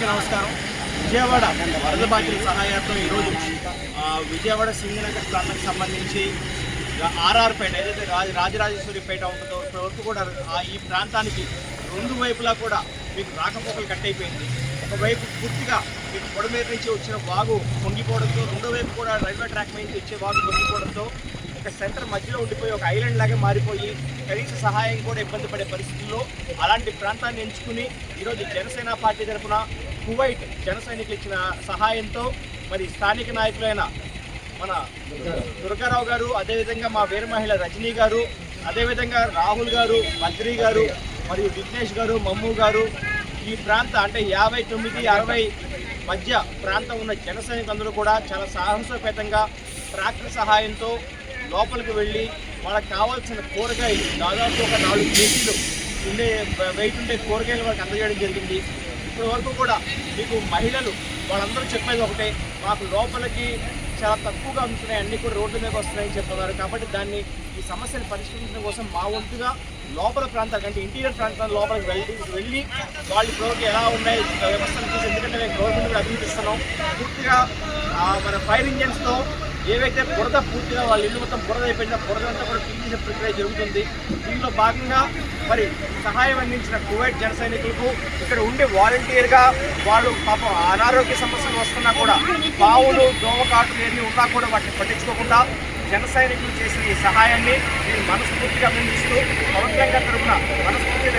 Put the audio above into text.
అందరికీ నమస్కారం. విజయవాడ వరద బాధితుల సహాయార్థం ఈరోజు విజయవాడ సింగనగర్ ప్రాంతానికి సంబంధించి ఆర్ఆర్పేట ఏదైతే రాజరాజేశ్వరిపేట ఉంటుందో ఇప్పటివరకు కూడా ఈ ప్రాంతానికి రెండు వైపులా కూడా మీకు రాకపోకలు కట్ అయిపోయింది. ఒకవైపు పూర్తిగా మీకు పొడమేర నుంచి వచ్చిన వాగు పొంగిపోవడంతో, రెండో వైపు కూడా రైల్వే ట్రాక్ నుంచి వచ్చే వాగు పొంగిపోవడంతో ఒక సెంటర్ మధ్యలో ఉండిపోయి ఒక ఐలాండ్ లాగా మారిపోయి కనీస సహాయం కూడా ఇబ్బంది పడే పరిస్థితుల్లో అలాంటి ప్రాంతాన్ని ఎంచుకుని ఈరోజు జనసేన పార్టీ తరఫున కువైట్ జన సైనికులు ఇచ్చిన సహాయంతో మరి స్థానిక నాయకులైన మన దుర్గారావు గారు, అదేవిధంగా మా వీర మహిళ రజనీ గారు, అదేవిధంగా రాహుల్ గారు, బద్రీ గారు మరియు విఘ్నేష్ గారు, మమ్ము గారు, ఈ ప్రాంత అంటే 59-60 మధ్య ప్రాంతం ఉన్న జన సైనికులందరూ కూడా చాలా సాహసోపేతంగా ట్రాక్టర్ సహాయంతో లోపలికి వెళ్ళి వాళ్ళకి కావాల్సిన కూరగాయలు దాదాపు ఒక 4 కేజీలు ఉండే వెయిట్ ఉండే కూరగాయలు వాళ్ళకి అందజేయడం జరిగింది. ఇప్పటి వరకు కూడా మీకు మహిళలు వాళ్ళందరూ చెప్పేది ఒకటే, మాకు లోపలికి చాలా తక్కువగా ఉంటున్నాయి, అన్నీ కూడా రోడ్ల మీద వస్తున్నాయని చెప్తున్నారు. కాబట్టి దాన్ని ఈ సమస్యను పరిష్కరించడం కోసం మా వంతుగా లోపల ప్రాంతాలు అంటే ఇంటీరియర్ ప్రాంతాల లోపలికి వెళ్ళి వాళ్ళ ఇప్పటివరకు ఎలా ఉన్నాయి వ్యవస్థలు చూసి, ఎందుకంటే మేము గవర్నమెంట్ అభివృద్ధిస్తున్నాం పూర్తిగా మన ఫైర్ ఇంజన్స్తో ఏవైతే బురద పూర్తిగా వాళ్ళ ఇల్లు మొత్తం బురద అయిపోయినా బురదంతా కూడా క్లీన్ చేసే ప్రక్రియ జరుగుతుంది. దీనిలో భాగంగా మరి సహాయం అందించిన కువైట్ జన సైనికులకు ఇక్కడ ఉండే వాలంటీర్గా వాళ్ళు పాపం అనారోగ్య సమస్యలు వస్తున్నా కూడా పావులు దోమకాటులు ఎన్ని ఉన్నా కూడా వాటిని పట్టించుకోకుండా జన సైనికులు చేసిన ఈ సహాయాన్ని నేను మనస్ఫూర్తిగా అభినందిస్తూ పవన్ కళ్యాణ్ తరఫున మనస్ఫూర్తిగా